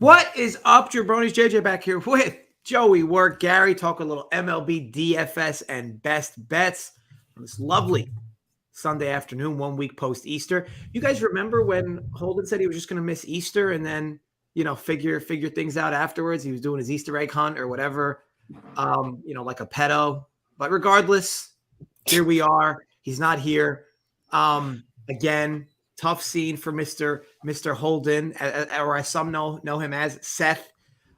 What is up, Jabronis? JJ back here with Joey Work, Gary, talk a little MLB DFS and best bets on this lovely Sunday afternoon, 1 week post Easter. You guys remember when Holden said he was just going to miss Easter and then, figure things out afterwards? He was doing his Easter egg hunt or whatever, like a pedo. But regardless, here we are. He's not here. Again, tough scene for Mr. Holden, or as some know him as Seth.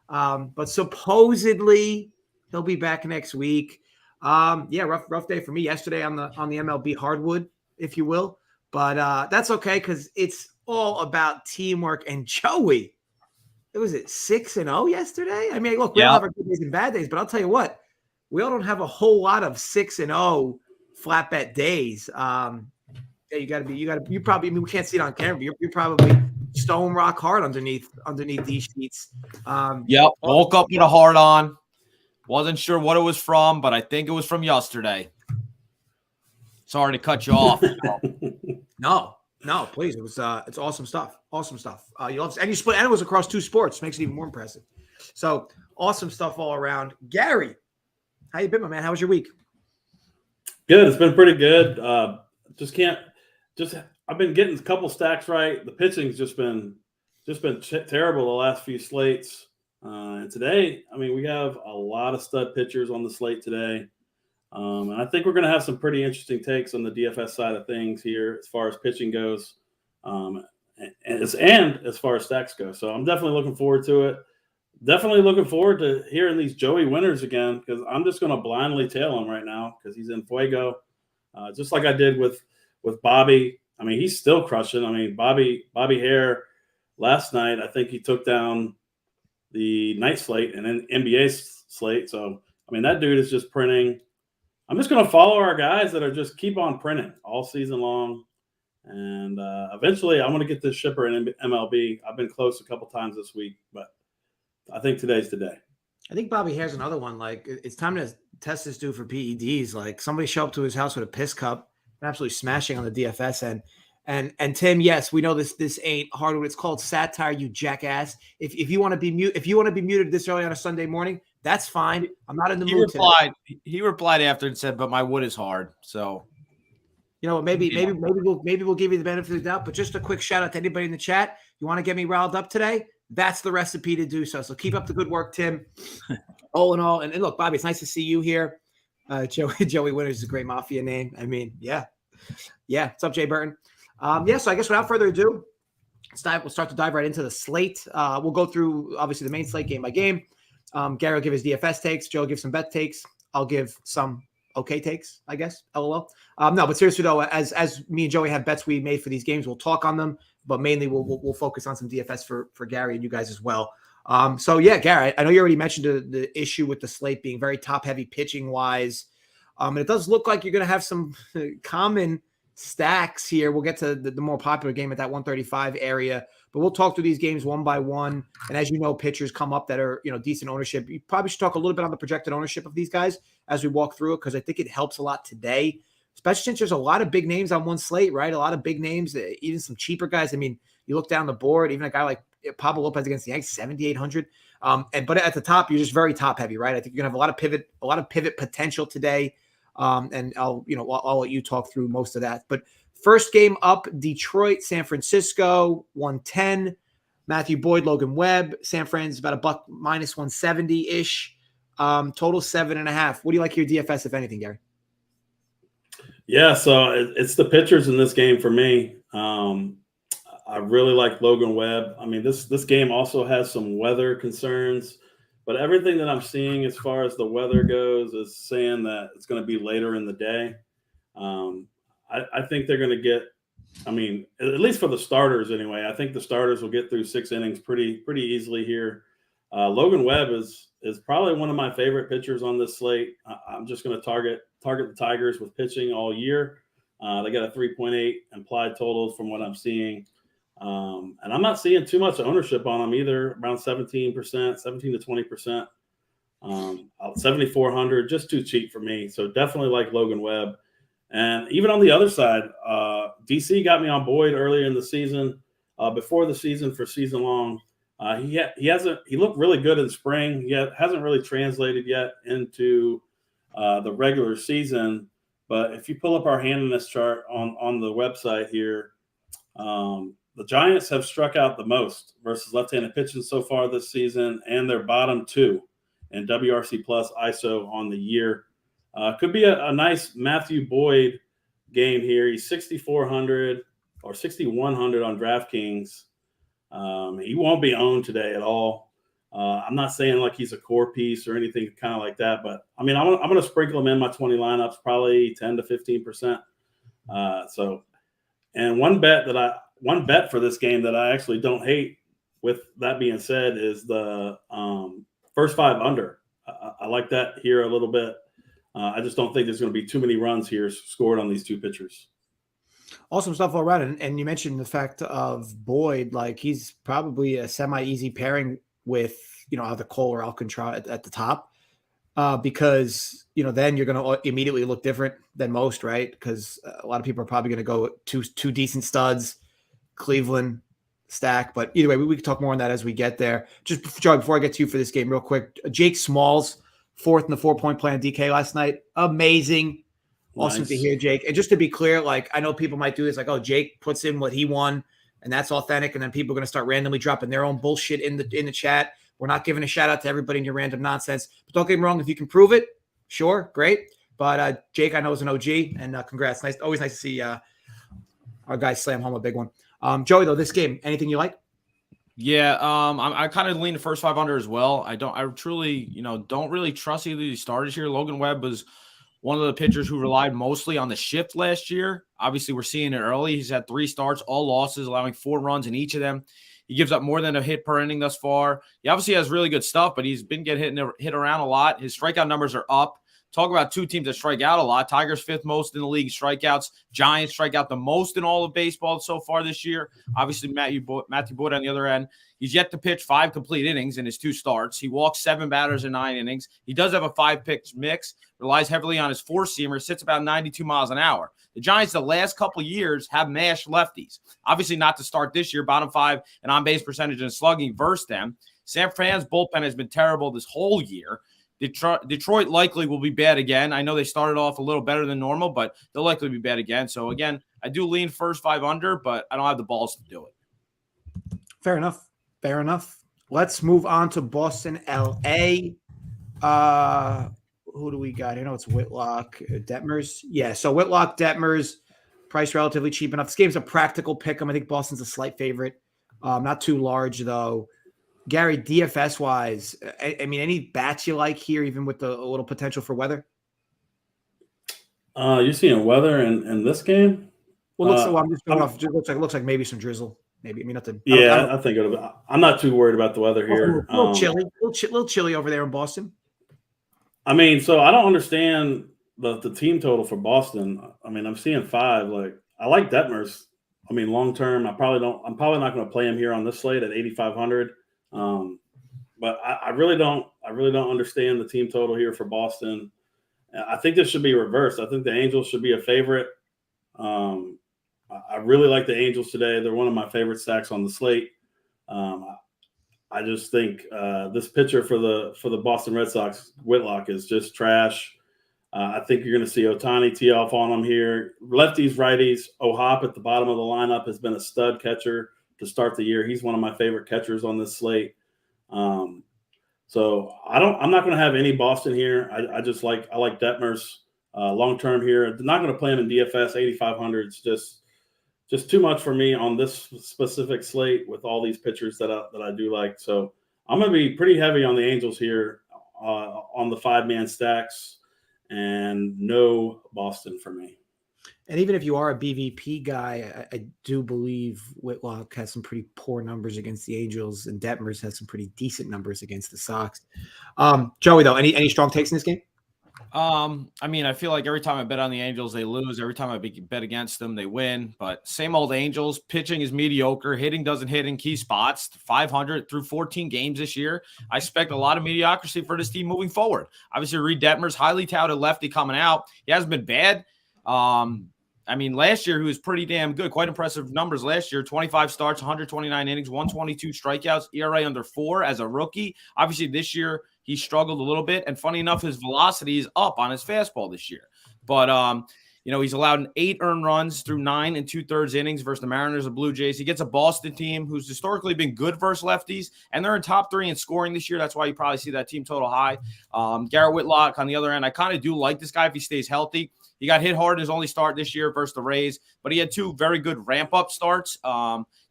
But supposedly he'll be back next week. Rough day for me yesterday on the MLB hardwood, if you will. But that's okay because it's all about teamwork. And Joey, it was 6-0 yesterday. I mean, look, we all have our good days and bad days, but I'll tell you what, we all don't have a whole lot of 6-0 flat bet days. You probably, we can't see it on camera, but you're probably stone rock hard underneath these sheets. Woke up with a hard on. Wasn't sure what it was from, but I think it was from yesterday. Sorry to cut you off. No, please. It was it's awesome stuff. You love, and you split, and it was across 2 sports, makes it even more impressive. So awesome stuff all around. Gary, how you been, my man? How was your week? Good. It's been pretty good. I've been getting a couple stacks right. The pitching's just been terrible the last few slates. And today, I mean, we have a lot of stud pitchers on the slate today. And I think we're going to have some pretty interesting takes on the DFS side of things here as far as pitching goes, and as far as stacks go. So I'm definitely looking forward to it. Definitely looking forward to hearing these Joey winners again, because I'm just going to blindly tail him right now because he's in fuego, just like I did with Bobby. I mean, he's still crushing. I mean, Bobby Hare last night, I think he took down the night slate and then NBA slate. So, I mean, that dude is just printing. I'm just going to follow our guys that are just keep on printing all season long. And eventually I'm going to get this shipper in MLB. I've been close a couple times this week, but I think today's the day. I think Bobby Hare's another one. Like, it's time to test this dude for PEDs. Like, somebody show up to his house with a piss cup, absolutely smashing on the DFS end. And Tim, yes, we know this ain't hardwood. It's called satire, you jackass. If you want to be muted this early on a Sunday morning, that's fine. I'm not in the mood today. He replied after and said, "But my wood is hard." So, maybe we'll give you the benefit of the doubt. But just a quick shout out to anybody in the chat. You want to get me riled up today? That's the recipe to do so. So keep up the good work, Tim. All in all, and look, Bobby, it's nice to see you here. Joey Winters is a great mafia name. I mean, yeah. What's up, Jay Burton? So I guess without further ado, we'll start to dive right into the slate. We'll go through, obviously, the main slate game by game. Gary will give his DFS takes. Joe will give some bet takes. I'll give some okay takes, I guess. LOL. No, but seriously, though, as me and Joey have bets we made for these games, we'll talk on them. But mainly, we'll focus on some DFS for Gary and you guys as well. Gary, I know you already mentioned the issue with the slate being very top-heavy pitching-wise. And it does look like you're going to have some common stacks here. We'll get to the more popular game at that 135 area, but we'll talk through these games one by one. And as you know, pitchers come up that are, decent ownership. You probably should talk a little bit on the projected ownership of these guys as we walk through it, because I think it helps a lot today, especially since there's a lot of big names on one slate, right? A lot of big names, even some cheaper guys. I mean, you look down the board, even a guy like Pablo Lopez against the Yankees, 7,800. But at the top, you're just very top heavy, right? I think you're gonna have a lot of pivot potential today. And I'll let you talk through most of that. But first game up, Detroit, San Francisco, 110. Matthew Boyd, Logan Webb. San Fran's about $1 minus 170-ish. Total 7.5. What do you like your DFS, if anything, Gary? Yeah, so it's the pitchers in this game for me. I really like Logan Webb. I mean, this game also has some weather concerns. But everything that I'm seeing as far as the weather goes is saying that it's going to be later in the day. I think they're going to get, I mean, at least for the starters anyway, I think the starters will get through 6 innings pretty easily here. Logan Webb is probably one of my favorite pitchers on this slate. I'm just going to target the Tigers with pitching all year. They got a 3.8 implied total from what I'm seeing. And I'm not seeing too much ownership on them either, around 17% to 20%. 7,400, just too cheap for me. So definitely like Logan Webb. And even on the other side, DC got me on Boyd earlier in the season, before the season for season long. He looked really good in spring. He hasn't really translated yet into the regular season. But if you pull up our handedness chart on the website here, the Giants have struck out the most versus left-handed pitching so far this season, and they're bottom 2 in WRC plus ISO on the year. Could be a nice Matthew Boyd game here. He's 6,400 or 6,100 on DraftKings. He won't be owned today at all. I'm not saying like he's a core piece or anything kind of like that, but I mean, I'm going to sprinkle him in my 20 lineups, probably 10 to 15%. And one bet for this game that I actually don't hate, with that being said, is the first 5 under. I like that here a little bit. I just don't think there's going to be too many runs here scored on these two pitchers. Awesome stuff all around. And you mentioned the fact of Boyd, like he's probably a semi-easy pairing with, either Cole or Alcantara at the top, because, then you're going to immediately look different than most, right? Because a lot of people are probably going to go two decent studs, Cleveland stack. But either way, we can talk more on that as we get there. Just, Joey, before I get to you for this game real quick, Jake Smalls, 4th in the 4-point play on DK last night. Amazing. Awesome to hear, Jake. And just to be clear, like I know people might do this, like, oh, Jake puts in what he won, and that's authentic, and then people are going to start randomly dropping their own bullshit in the chat. We're not giving a shout out to everybody in your random nonsense. But don't get me wrong, if you can prove it, sure, great. But Jake, I know, is an OG, and congrats. Always nice to see our guys slam home a big one. Joey, though, this game, anything you like? Yeah, I kind of lean the first 5 under as well. I truly, don't really trust either of these starters here. Logan Webb was one of the pitchers who relied mostly on the shift last year. Obviously, we're seeing it early. He's had 3 starts, all losses, allowing 4 runs in each of them. He gives up more than a hit per inning thus far. He obviously has really good stuff, but he's been getting hit around a lot. His strikeout numbers are up. Talk about 2 teams that strike out a lot. Tigers 5th most in the league strikeouts. Giants strike out the most in all of baseball so far this year. Obviously, Matthew Boyd on the other end. He's yet to pitch 5 complete innings in his 2 starts. He walks 7 batters in 9 innings. He does have a 5-pitch mix, relies heavily on his 4-seamer, sits about 92 miles an hour. The Giants, the last couple of years, have mashed lefties. Obviously not to start this year, bottom 5 and on-base percentage and slugging versus them. San Fran's bullpen has been terrible this whole year. Detroit likely will be bad again. I know they started off a little better than normal, but they'll likely be bad again. So, again, I do lean first 5 under, but I don't have the balls to do it. Fair enough. Let's move on to Boston, LA. Who do we got? It's Whitlock, Detmers. Yeah, so Whitlock, Detmers, price relatively cheap enough. This game's a practical pick 'em. I think Boston's a slight favorite. Not too large, though. Gary, DFS-wise, I mean, any bats you like here, even with a little potential for weather? You're seeing weather in this game? Well, I'm just going off. It looks like maybe some drizzle. Maybe. I mean, nothing. Yeah, I think I'm not too worried about the weather here. A little chilly over there in Boston. I mean, so I don't understand the team total for Boston. I mean, I'm seeing 5. Like, I like Detmers. I mean, long term, I'm probably not going to play him here on this slate at 8,500. But I really don't understand the team total here for Boston. I think this should be reversed. I think the Angels should be a favorite. I really like the Angels today. They're one of my favorite stacks on the slate. I just think this pitcher for the Boston Red Sox, Whitlock, is just trash. I think you're going to see Ohtani tee off on them here. Lefties, righties. O'Hop at the bottom of the lineup has been a stud catcher to start the year. He's one of my favorite catchers on this slate. So I'm not going to have any Boston here. I like Detmers long term here. I'm not going to play him in DFS. 8,500 is just too much for me on this specific slate with all these pitchers that I do like. So I'm going to be pretty heavy on the Angels here on the 5-man stacks, and no Boston for me. And even if you are a BVP guy, I do believe Whitlock has some pretty poor numbers against the Angels, and Detmers has some pretty decent numbers against the Sox. Joey, though, any strong takes in this game? I mean, I feel like every time I bet on the Angels, they lose. Every time I bet against them, they win. But same old Angels. Pitching is mediocre. Hitting doesn't hit in key spots. 500 through 14 games this year. I expect a lot of mediocrity for this team moving forward. Obviously, Reed Detmers, highly touted lefty coming out. He hasn't been bad. I mean, last year he was pretty damn good. Quite impressive numbers last year. 25 starts, 129 innings, 122 strikeouts, ERA under 4 as a rookie. Obviously, this year he struggled a little bit. And funny enough, his velocity is up on his fastball this year. But, he's allowed 8 earned runs through 9 2/3 innings versus the Mariners and Blue Jays. He gets a Boston team who's historically been good versus lefties, and they're in top 3 in scoring this year. That's why you probably see that team total high. Garrett Whitlock on the other end, I kind of do like this guy if he stays healthy. He got hit hard in his only start this year versus the Rays, but he had 2 very good ramp-up starts.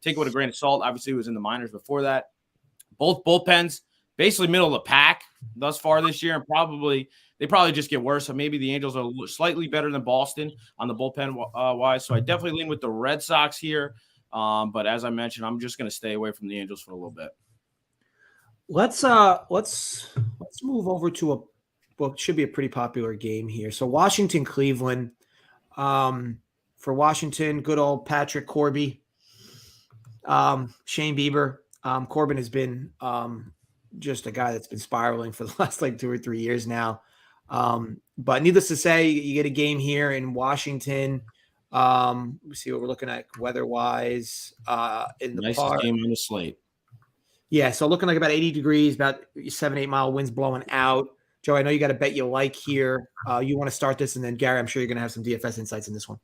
Take it with a grain of salt. Obviously, he was in the minors before that. Both bullpens, basically middle of the pack thus far this year, and they probably just get worse. So maybe the Angels are slightly better than Boston on the bullpen wise. So I definitely lean with the Red Sox here. But as I mentioned, I'm just going to stay away from the Angels for a little bit. Let's move over to it should be a pretty popular game here. So Washington, Cleveland. For Washington, good old Patrick Corby, Shane Bieber. Corbin has been just a guy that's been spiraling for the last 2 or 3 years now. But needless to say, you get a game here in Washington. We see what we're looking at weather-wise in the nicest park. Game on the slate. Yeah, so looking like about 80 degrees, about 7-8 mile winds blowing out. Joe, I know you got a bet you like here. You want to start this, and then Gary, I'm sure you're going to have some DFS insights in this one.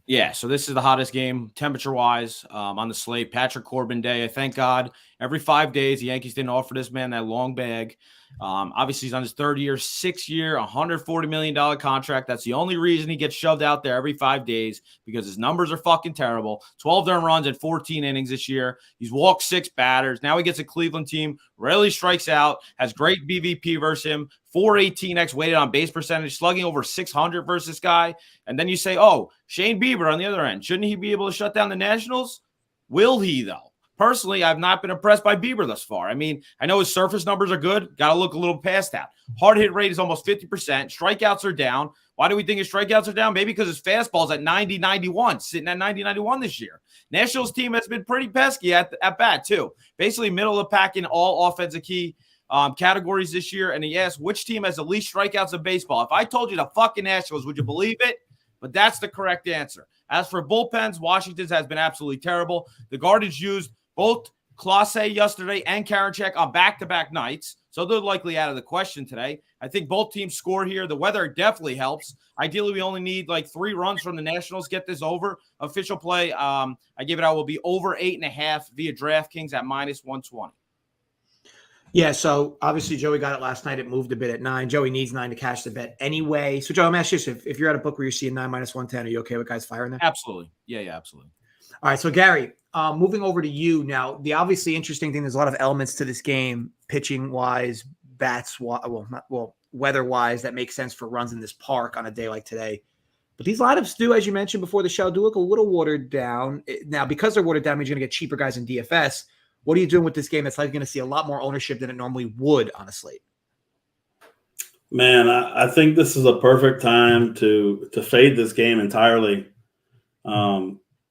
Yeah, so this is the hottest game temperature-wise on the slate. Patrick Corbin Day. Thank God. Every 5 days, the Yankees didn't offer this man that long bag. Obviously, he's on his 3rd year, 6-year, $140 million contract. That's the only reason he gets shoved out there every 5 days, because his numbers are fucking terrible. 12 earned runs in 14 innings this year. He's walked 6 batters. Now he gets a Cleveland team, rarely strikes out, has great BVP versus him, 418x weighted on base percentage, slugging over 600 versus this guy. And then you say, oh, Shane Bieber on the other end. Shouldn't he be able to shut down the Nationals? Will he, though? Personally, I've not been impressed by Bieber thus far. I mean, I know his surface numbers are good. Got to look a little past that. Hard hit rate is almost 50%. Strikeouts are down. Why do we think his strikeouts are down? Maybe because his fastball's at 90-91, sitting at 90-91 this year. Nationals team has been pretty pesky at bat, too. Basically, middle of the pack in all offensive key categories this year. And he asked, which team has the least strikeouts in baseball? If I told you the fucking Nationals, would you believe it? But that's the correct answer. As for bullpens, Washington's has been absolutely terrible. The Guardians used both Clase yesterday and Karinchak on back-to-back nights, so they're likely out of the question today. I think both teams score here. The weather definitely helps. Ideally, we only need 3 runs from the Nationals. Get this over. Official play, I gave it out, will be over 8.5 via DraftKings at -120. Yeah, so obviously Joey got it last night. It moved a bit at 9. Joey needs 9 to cash the bet anyway. So, Joe, I'm asking you, if you're at a book where you're seeing 9 -110, are you okay with guys firing there? Absolutely. Yeah, absolutely. All right, so Gary, moving over to you now. The obviously interesting thing, there's a lot of elements to this game, pitching wise, bats, weather wise, that makes sense for runs in this park on a day like today. But these lineups do, as you mentioned before the show, do look a little watered down. Now, because they're watered down, means you're going to get cheaper guys in DFS. What are you doing with this game that's likely going to see a lot more ownership than it normally would on a slate? Man, I think this is a perfect time to fade this game entirely.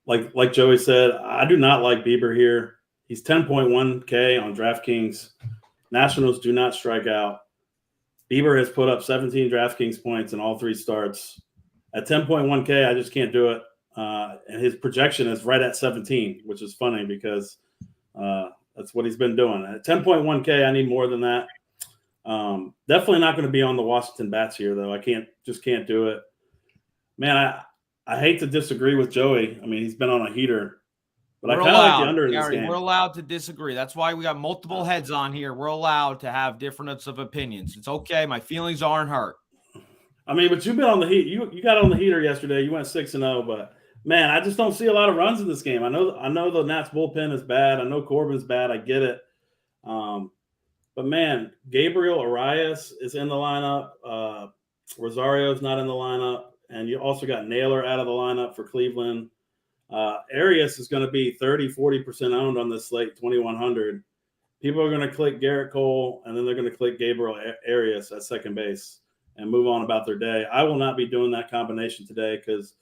Like Joey said, I do not like Bieber here. He's 10.1K on DraftKings. Nationals do not strike out. Bieber has put up 17 DraftKings points in all 3 starts. At 10.1K, I just can't do it. And his projection is right at 17, which is funny because that's what he's been doing. At 10.1K, I need more than that. Definitely not going to be on the Washington bats here, though. I can't do it. Man, I hate to disagree with Joey. I mean, he's been on a heater, but I kind of like the under in this game. We're allowed to disagree. That's why we got multiple heads on here. We're allowed to have difference of opinions. It's okay. My feelings aren't hurt. I mean, but you've been on the heat. You got on the heater yesterday. You went 6-0, but man, I just don't see a lot of runs in this game. I know the Nats bullpen is bad. I know Corbin's bad. I get it. But man, Gabriel Arias is in the lineup. Rosario's not in the lineup. And you also got Naylor out of the lineup for Cleveland. Arias is going to be 30-40% owned on this slate, 2,100. People are going to click Garrett Cole, and then they're going to click Gabriel Arias at second base and move on about their day. I will not be doing that combination today because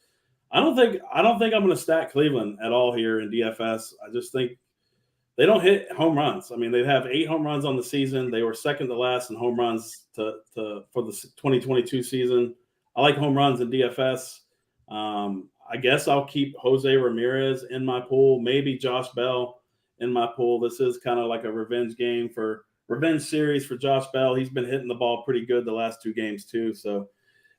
I don't think I'm going to stack Cleveland at all here in DFS. I just think they don't hit home runs. I mean, they have 8 home runs on the season. They were second to last in home runs for the 2022 season. I like home runs in DFS. I guess I'll keep Jose Ramirez in my pool, maybe Josh Bell in my pool. This is kind of like a revenge series for Josh Bell. He's been hitting the ball pretty good the last 2 games too. So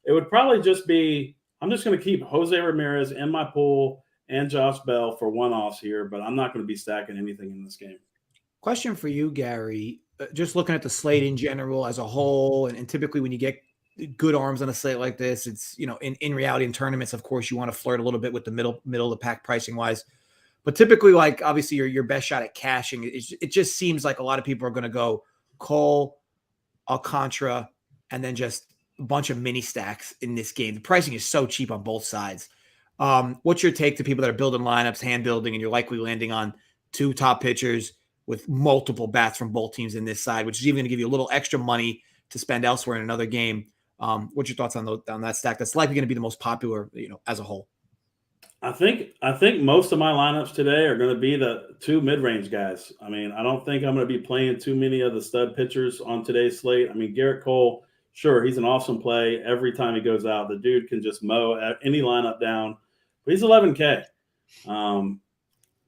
it would probably just be, I'm just going to keep Jose Ramirez in my pool and Josh Bell for one-offs here, but I'm not going to be stacking anything in this game. Question for you, Gary. Just looking at the slate in general as a whole, and typically when you get good arms on a slate like this, it's, in reality, in tournaments, of course, you want to flirt a little bit with the middle of the pack pricing wise. But typically, like, obviously, your best shot at cashing, it just seems like a lot of people are going to go Cole, Alcantara, and then just a bunch of mini stacks in this game. The pricing is so cheap on both sides. What's your take to people that are building lineups, hand building, and you're likely landing on 2 top pitchers with multiple bats from both teams in this side, which is even going to give you a little extra money to spend elsewhere in another game? What's your thoughts on that stack? That's likely going to be the most popular, as a whole. I think most of my lineups today are going to be the 2 mid-range guys. I mean, I don't think I'm going to be playing too many of the stud pitchers on today's slate. I mean, Garrett Cole, sure, he's an awesome play. Every time he goes out, the dude can just mow any lineup down. But he's 11K. And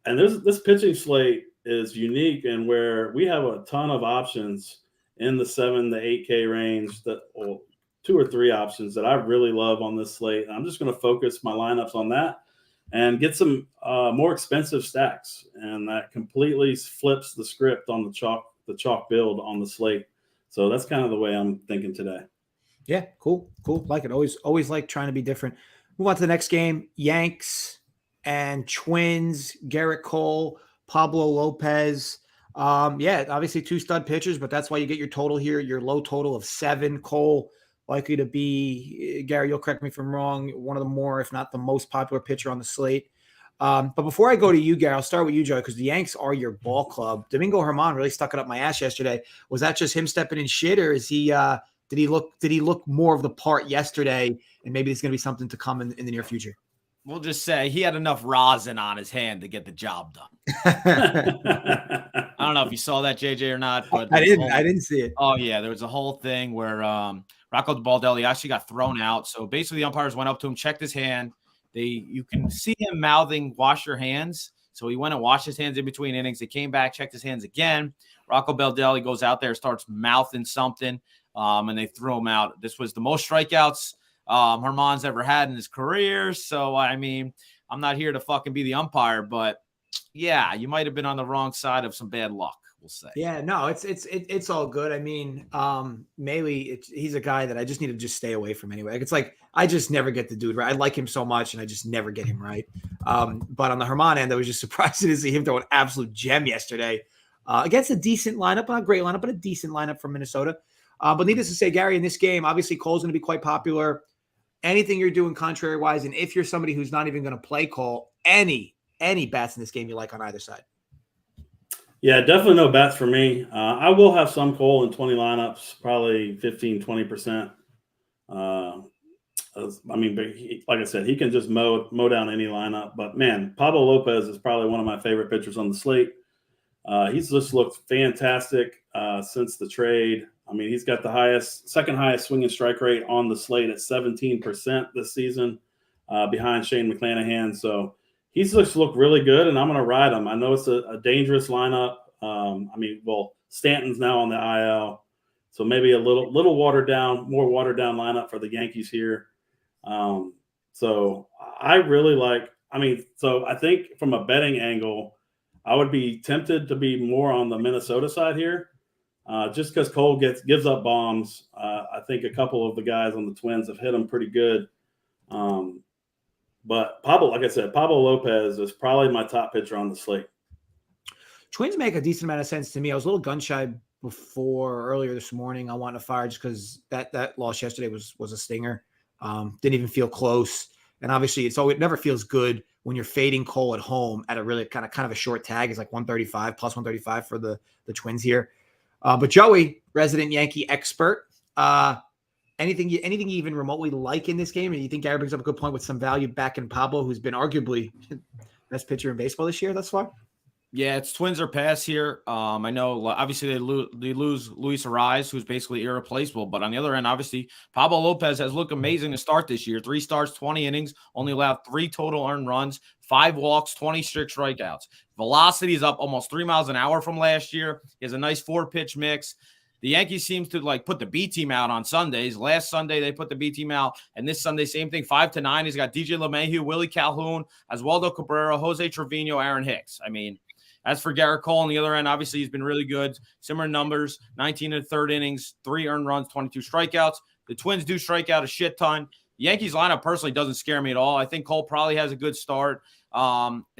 this pitching slate is unique in where we have a ton of options in the 7 to 8K range, 2 or 3 options that I really love on this slate. And I'm just going to focus my lineups on that and get some more expensive stacks. And that completely flips the script on the chalk build on the slate. So that's kind of the way I'm thinking today. Yeah, cool. Like it. Always like trying to be different. Move on to the next game. Yanks and Twins, Garrett Cole, Pablo Lopez. Obviously 2 stud pitchers, but that's why you get your total here. Your low total of 7. Cole likely to be, Gary, you'll correct me if I'm wrong, one of the more, if not the most popular pitcher on the slate. But before I go to you, Gary, I'll start with you, Joe, because the Yanks are your ball club. Domingo Germán really stuck it up my ass yesterday. Was that just him stepping in shit, or is he? Did he look more of the part yesterday? And maybe it's going to be something to come in the near future. We'll just say he had enough rosin on his hand to get the job done. I don't know if you saw that, JJ, or not, but I didn't see it. Oh yeah, there was a whole thing where Rocco Baldelli actually got thrown out. So basically, the umpires went up to him, checked his hand. You can see him mouthing, "Wash your hands." So he went and washed his hands in between innings. They came back, checked his hands again. Rocco Baldelli goes out there, starts mouthing something, and they threw him out. This was the most strikeouts Germán's ever had in his career. So, I mean, I'm not here to fucking be the umpire, but yeah, you might have been on the wrong side of some bad luck, we'll say. Yeah, no, it's all good. I mean, maybe he's a guy that I just need to just stay away from anyway. It's like, I just never get the dude right. I like him so much and I just never get him right. But on the Germán end, I was just surprised to see him throw an absolute gem yesterday against a decent lineup, not a great lineup, but a decent lineup from Minnesota. But needless to say, Gary, in this game, obviously Cole's going to be quite popular. Anything you're doing contrary wise, and if you're somebody who's not even going to play Cole, any bats in this game you like on either side? Yeah, definitely no bats for me. I will have some Cole in 20 lineups, probably 15, 20%. I mean, but like I said, he can just mow down any lineup. But man, Pablo Lopez is probably one of my favorite pitchers on the slate. He's just looked fantastic since the trade. I mean, he's got the second highest swinging strike rate on the slate at 17% this season, behind Shane McClanahan. So he's just looked really good, and I'm going to ride him. I know it's a dangerous lineup. Stanton's now on the IL, so maybe a little more watered down lineup for the Yankees here. So I really like. So I think from a betting angle, I would be tempted to be more on the Minnesota side here. Just because Cole gives up bombs. I think a couple of the guys on the Twins have hit him pretty good. But like I said, Pablo Lopez is probably my top pitcher on the slate. Twins make a decent amount of sense to me. I was a little gun shy earlier this morning. I wanted to fire just because that loss yesterday was a stinger. Didn't even feel close. And obviously it never feels good when you're fading Cole at home at a really kind of a short tag. It's like 135 plus 135 for the Twins here. But Joey, resident Yankee expert, anything you even remotely like in this game? And you think Gary brings up a good point with some value back in Pablo, who's been arguably best pitcher in baseball this year thus far? Yeah, it's Twins or pass here. I know obviously they lose Luis Ariz, who's basically irreplaceable. But on the other end, obviously Pablo Lopez has looked amazing to start this year. 3 starts, 20 innings, only allowed 3 total earned runs, 5 walks, 20 strict strikeouts. Velocity is up almost 3 miles an hour from last year. He has a nice 4-pitch mix. The Yankees seems to put the B team out on Sundays. Last Sunday, they put the B team out. And this Sunday, same thing, 5-9. He's got DJ LeMahieu, Willie Calhoun, Oswaldo Cabrera, Jose Trevino, Aaron Hicks. I mean, as for Garrett Cole on the other end, obviously he's been really good. Similar numbers, 19 and 3rd innings, 3 earned runs, 22 strikeouts. The Twins do strike out a shit ton. The Yankees lineup personally doesn't scare me at all. I think Cole probably has a good start.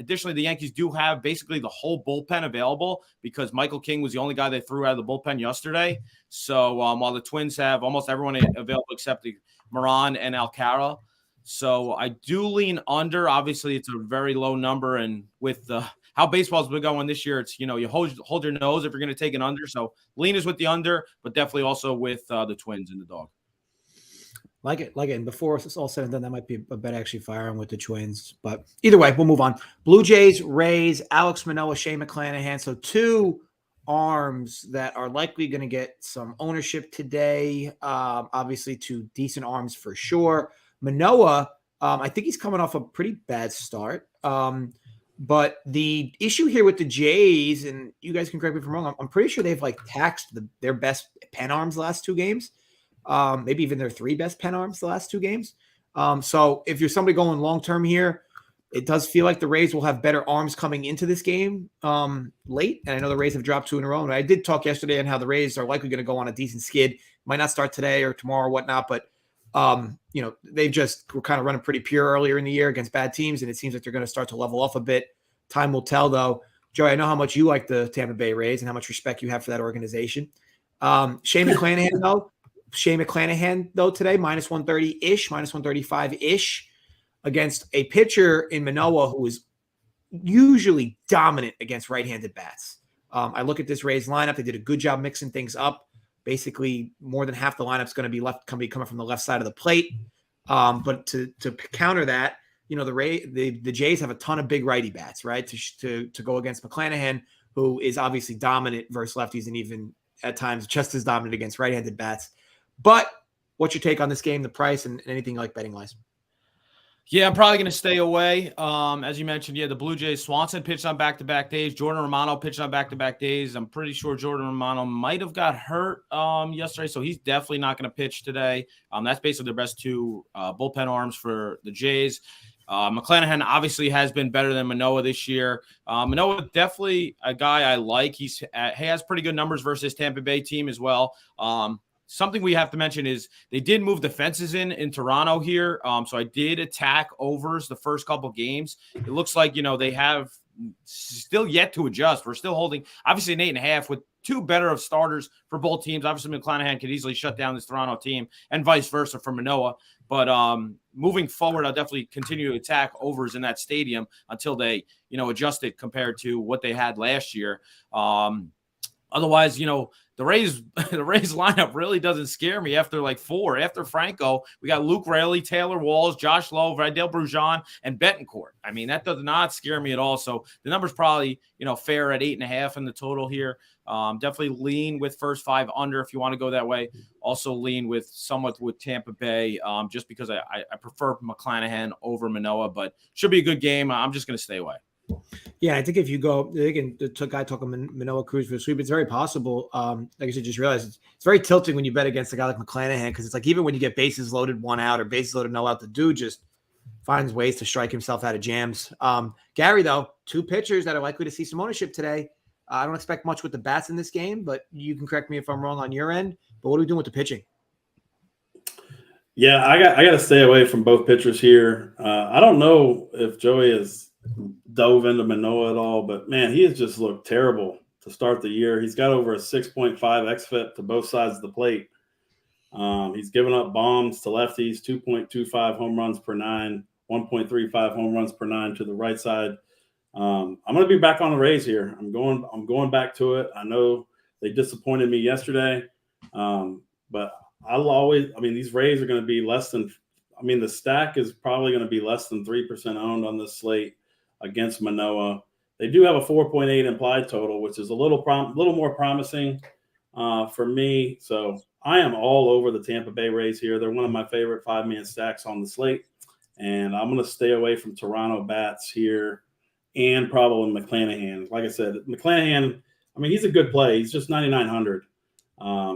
Additionally, the Yankees do have basically the whole bullpen available because Michael King was the only guy they threw out of the bullpen yesterday. So while the Twins have almost everyone available except Moran and Alcara. So I do lean under. Obviously, it's a very low number. And with how baseball's been going this year, it's, you hold your nose if you're going to take an under. So lean is with the under, but definitely also with the Twins and the dog. Like it. And before it's all said and done, that might be a bet actually firing with the Twins. But either way, we'll move on. Blue Jays, Rays, Alex Manoah, Shane McClanahan. So 2 arms that are likely going to get some ownership today. Obviously, 2 decent arms for sure. Manoah, I think he's coming off a pretty bad start. But the issue here with the Jays, and you guys can correct me if I'm wrong, I'm pretty sure they've taxed their best pen arms the last 2 games. Maybe even their 3 best pen arms the last 2 games. So if you're somebody going long-term here, it does feel like the Rays will have better arms coming into this game late. And I know the Rays have dropped 2 in a row. And I did talk yesterday on how the Rays are likely going to go on a decent skid. Might not start today or tomorrow or whatnot, but they just were kind of running pretty pure earlier in the year against bad teams. And it seems like they're going to start to level off a bit. Time will tell, though. Joey, I know how much you like the Tampa Bay Rays and how much respect you have for that organization. Shane McClanahan, though, today, minus 130-ish, minus 135-ish against a pitcher in Manoah who is usually dominant against right-handed bats. I look at this Rays lineup. They did a good job mixing things up. Basically, more than half the lineup's going to be coming from the left side of the plate. But to counter that, the Jays have a ton of big righty bats, right? To go against McClanahan, who is obviously dominant versus lefties and even at times just as dominant against right-handed bats. But what's your take on this game, the price, and anything like betting-wise? Yeah, I'm probably going to stay away. As you mentioned, the Blue Jays, Swanson pitched on back-to-back days. Jordan Romano pitched on back-to-back days. I'm pretty sure Jordan Romano might have got hurt yesterday, so he's definitely not going to pitch today. That's basically their best 2 bullpen arms for the Jays. McClanahan obviously has been better than Manoah this year. Manoah definitely a guy I like. He has pretty good numbers versus Tampa Bay team as well. Something we have to mention is they did move the fences in Toronto here. So I did attack overs the first couple games. It looks like, they have still yet to adjust. We're still holding obviously an 8.5 with 2 better of starters for both teams. Obviously McClanahan could easily shut down this Toronto team and vice versa for Manoah. But moving forward, I'll definitely continue to attack overs in that stadium until they, adjust it compared to what they had last year. Otherwise, the Rays lineup really doesn't scare me after 4. After Franco, we got Luke Raley, Taylor Walls, Josh Lowe, Vidal Brujan, and Betancourt. I mean, that does not scare me at all. So the number's probably, fair at 8.5 in the total here. Definitely lean with first 5 under if you want to go that way. Also lean with somewhat with Tampa Bay just because I prefer McClanahan over Manoah, but should be a good game. I'm just going to stay away. Yeah, I think if you go, again, the guy talking Manoah Cruz for a sweep, it's very possible. Like I said, just realize it's very tilting when you bet against a guy like McClanahan because it's like even when you get bases loaded 1 out or bases loaded no out, the dude just finds ways to strike himself out of jams. Gary, though, 2 pitchers that are likely to see some ownership today. I don't expect much with the bats in this game, but you can correct me if I'm wrong on your end. But what are we doing with the pitching? Yeah, I got to stay away from both pitchers here. I don't know if Joey has dove into Manoah at all, but man, he has just looked terrible to start the year. He's got over a 6.5 xFIP to both sides of the plate. He's given up bombs to lefties, 2.25 home runs per 9, 1.35 home runs per 9 to the right side. I'm going to be back on the Rays here. I'm going back to it. I know they disappointed me yesterday, but these Rays are going to be less than. The stack is probably going to be less than 3% owned on this slate against Manoah. They do have a 4.8 implied total, which is a little more promising for me. So I am all over the Tampa Bay Rays here. They're one of my favorite 5-man stacks on the slate. And I'm going to stay away from Toronto bats here and probably McClanahan. Like I said, McClanahan, I mean, he's a good play. He's just 9,900.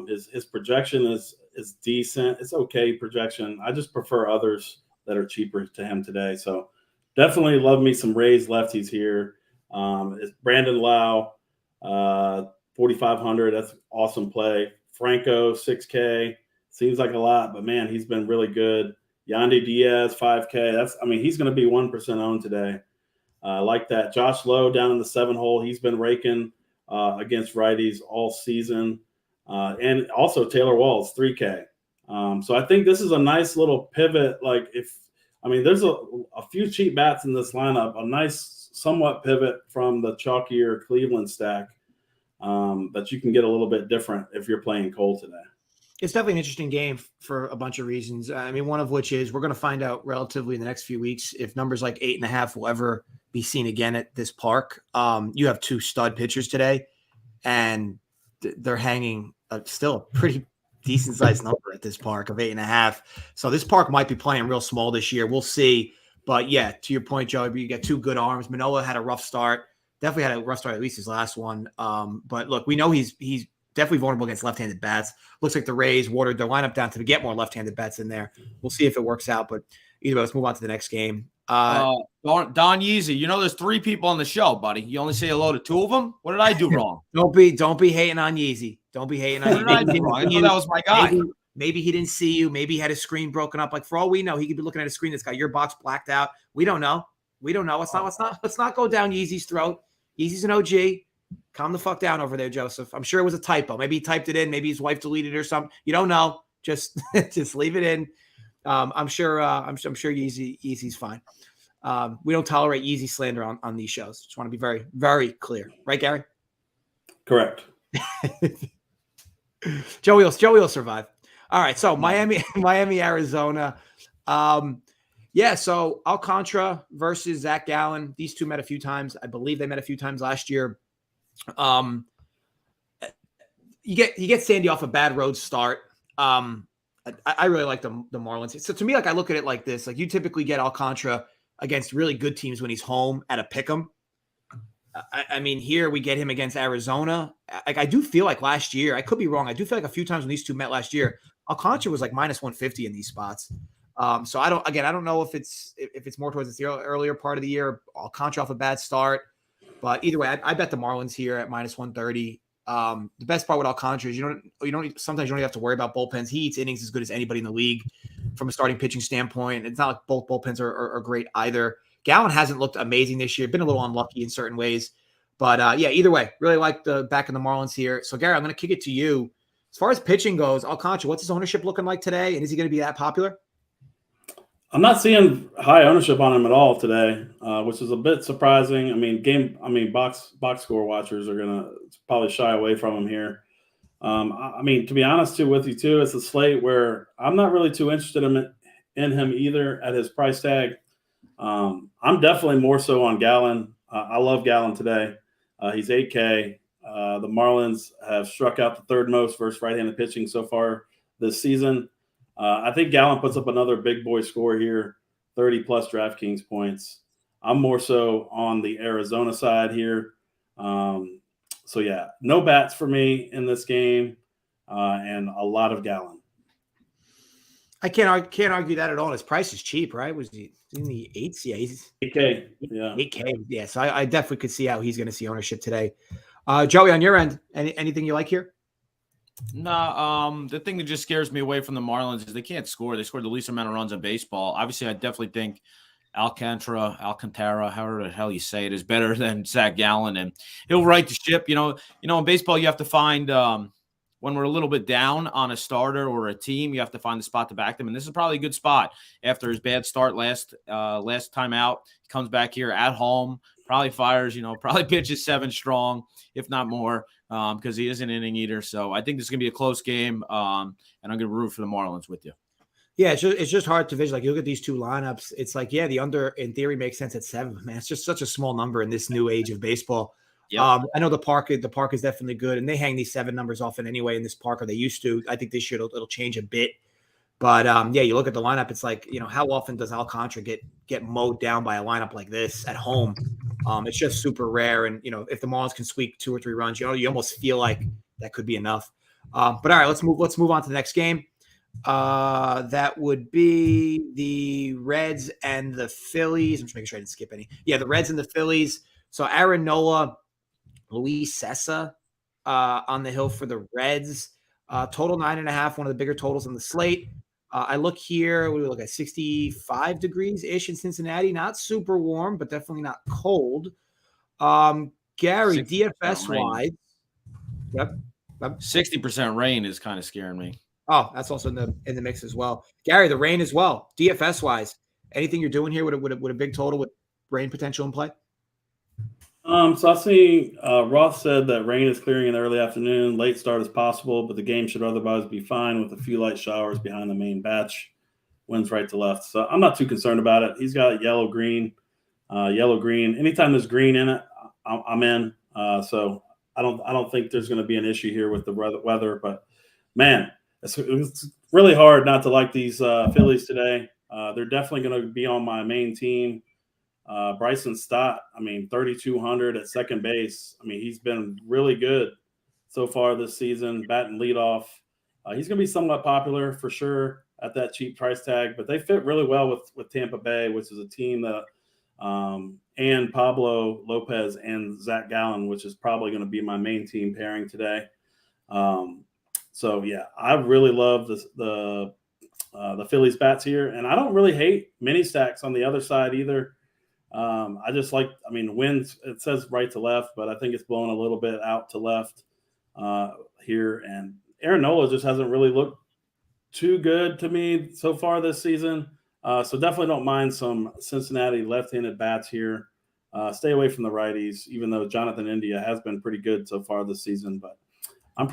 His projection is decent. It's okay projection. I just prefer others that are cheaper to him today. So definitely love me some Rays lefties here. It's Brandon Lau, 4,500. That's an awesome play. Franco, 6K. Seems like a lot, but man, he's been really good. Yandy Diaz, 5K. He's going to be 1% owned today. I like that. Josh Lowe down in the 7 hole. He's been raking against righties all season. And also Taylor Walls, 3K. So I think this is a nice little pivot. There's a few cheap bats in this lineup, a nice somewhat pivot from the chalkier Cleveland stack that you can get a little bit different if you're playing Cole today. It's definitely an interesting game for a bunch of reasons. One of which is we're going to find out relatively in the next few weeks if numbers like 8.5 will ever be seen again at this park. You have 2 stud pitchers today, and they're hanging still a pretty decent sized number at this park of 8.5. So this park might be playing real small this year. We'll see. But yeah, to your point, Joey, you got 2 good arms. Manoah had a rough start. Definitely had a rough start, at least his last one. But look, we know he's definitely vulnerable against left-handed bats. Looks like the Rays watered their lineup down to get more left-handed bats in there. We'll see if it works out. But either way, let's move on to the next game. Don Yeezy, there's 3 people on the show, buddy. You only say hello to 2 of them? What did I do wrong? Don't be hating on Yeezy. Don't be hating on Yeezy. What did I do wrong? I thought that was my guy. Maybe he didn't see you. Maybe he had his screen broken up. Like, for all we know, he could be looking at a screen that's got your box blacked out. We don't know. Let's not go down Yeezy's throat. Yeezy's an OG. Calm the fuck down over there, Joseph. I'm sure it was a typo. Maybe he typed it in. Maybe his wife deleted it or something. You don't know. Just leave it in. I'm sure Yeezy's fine. We don't tolerate Yeezy slander on these shows. Just want to be very, very clear. Right, Gary? Correct. Joey will survive. All right. So Miami, Arizona. So Alcantara versus Zach Gallen. These 2 met a few times. I believe they met a few times last year. You get Sandy off a bad road start. I really like the Marlins. So to me, I look at it like this. You typically get Alcantara against really good teams when he's home at a pick'em. Here we get him against Arizona. I do feel like last year, I could be wrong. I do feel like a few times when these 2 met last year, Alcantara was minus 150 in these spots. So I don't know if it's more towards the earlier part of the year, Alcantara off a bad start. But either way, I bet the Marlins here at minus 130. The best part with Alcantara is sometimes you don't have to worry about bullpens. He eats innings as good as anybody in the league from a starting pitching standpoint. It's not like both bullpens are great either. Gallen hasn't looked amazing this year. Been a little unlucky in certain ways. But either way, really like the back of the Marlins here. So Gary, I'm going to kick it to you. As far as pitching goes, Alcantara, what's his ownership looking like today? And is he going to be that popular? I'm not seeing high ownership on him at all today, which is a bit surprising. Box score watchers are going to probably shy away from him here. To be honest with you too, it's a slate where I'm not really too interested in him either at his price tag. I'm definitely more so on Gallen. I love Gallen today. He's 8K. The Marlins have struck out the 3rd most versus right-handed pitching so far this season. I think Gallen puts up another big boy score here, 30-plus DraftKings points. I'm more so on the Arizona side here. No bats for me in this game, and a lot of Gallen. I can't argue that at all. His price is cheap, right? Was he in the 8s? Yeah, he's 8K. Yeah, 8K. Yeah, so I definitely could see how he's going to see ownership today. Joey, on your end, anything you like here? No, the thing that just scares me away from the Marlins is they can't score. They scored the least amount of runs in baseball. Obviously, I definitely think Alcantara, however the hell you say it, is better than Zach Gallen, and he'll right the ship. In baseball, you have to find when we're a little bit down on a starter or a team, you have to find the spot to back them, and this is probably a good spot after his bad start last time out. He comes back here at home, probably fires, probably pitches 7 strong, if not more, because he is an inning eater. So I think this is going to be a close game, and I'm going to root for the Marlins with you. Yeah, it's just hard to visualize. Like, you look at these two lineups, it's like, yeah, the under in theory makes sense at 7, but man, it's just such a small number in this new age of baseball. Yep. I know the park is definitely good, and they hang these 7 numbers often anyway in this park, or they used to. I think this year it'll change a bit. But yeah, you look at the lineup, it's like, how often does Alcantara get mowed down by a lineup like this at home? It's just super rare. And if the Marlins can squeak 2 or 3 runs, you almost feel like that could be enough. But all right, let's move on to the next game. That would be the Reds and the Phillies. I'm just making sure I didn't skip any. Yeah, the Reds and the Phillies. So Aaron Nola, Luis Sessa on the hill for the Reds. Total 9.5, one of the bigger totals on the slate. I look here, we look at 65 degrees-ish in Cincinnati. Not super warm, but definitely not cold. Gary, DFS-wise. Yep. 60% rain is kind of scaring me. Oh, that's also in the mix as well. Gary, the rain as well. DFS-wise, anything you're doing here with a big total with rain potential in play? So I see Roth said that rain is clearing in the early afternoon. Late start is possible, but the game should otherwise be fine with a few light showers behind the main batch. Winds right to left. So I'm not too concerned about it. He's got yellow, green. Anytime there's green in it, I'm in. So I don't think there's going to be an issue here with the weather. But, man, it's really hard not to like these Phillies today. They're definitely going to be on my main team. Bryson Stott, 3,200 at second base. He's been really good so far this season, batting leadoff. He's going to be somewhat popular for sure at that cheap price tag, but they fit really well with Tampa Bay, which is a team that and Pablo Lopez and Zach Gallen, which is probably going to be my main team pairing today. So yeah, I really love the Phillies bats here, and I don't really hate mini stacks on the other side either. I just like, the winds, it says right to left, but I think it's blowing a little bit out to left here. And Aaron Nola just hasn't really looked too good to me so far this season. So definitely don't mind some Cincinnati left-handed bats here. Stay away from the righties, even though Jonathan India has been pretty good so far this season. But I'm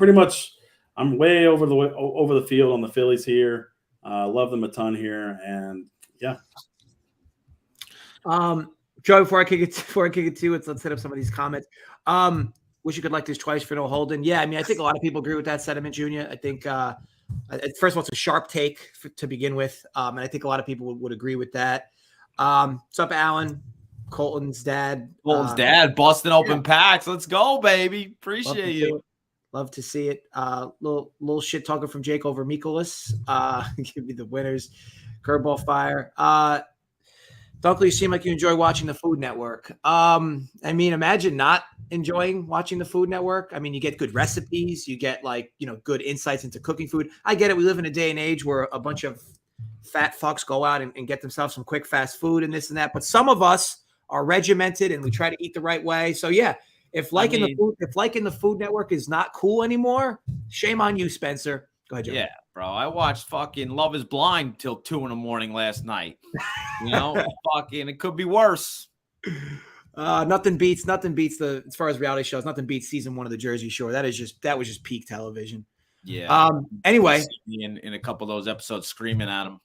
way over the field on the Phillies here. Love them a ton here. And yeah. Joe, before I kick it to let's set up some of these comments. Wish you could like this twice for no Holden. Yeah, I think a lot of people agree with that sentiment, Junior. I think first of all, it's a sharp take to begin with, and I think a lot of people would agree with that. What's up, Alan? Colton's dad. Busting open packs. Let's go, baby. Appreciate you. Love to see it. Little shit talking from Jake over Mikolas. Give me the winners. Curveball fire. Dunkley, you seem like you enjoy watching the Food Network. Imagine not enjoying watching the Food Network. You get good recipes. You get good insights into cooking food. I get it. We live in a day and age where a bunch of fat fucks go out and get themselves some quick, fast food and this and that. But some of us are regimented and we try to eat the right way. So yeah, if liking the Food Network is not cool anymore, shame on you, Spencer. Go ahead, Joe. Yeah, bro. I watched fucking Love Is Blind till 2 a.m. last night. It could be worse. Nothing beats as far as reality shows. Nothing beats season 1 of the Jersey Shore. That was just peak television. Yeah. Anyway, in a couple of those episodes, screaming at him.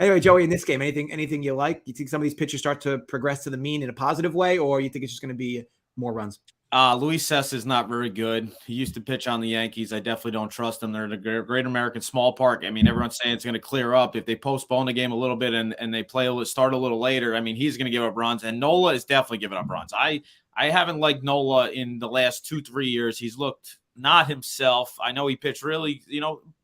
Anyway, Joey, in this game, anything you like? You think some of these pitchers start to progress to the mean in a positive way, or you think it's just going to be more runs? Luis Sessa is not very good. He used to pitch on the Yankees. I definitely don't trust him. They're in a Great American small park. Everyone's saying it's going to clear up if they postpone the game a little bit and they start a little later. He's going to give up runs, and Nola is definitely giving up runs. I haven't liked Nola in the last 2-3 years. He's looked not himself. I know he pitched really,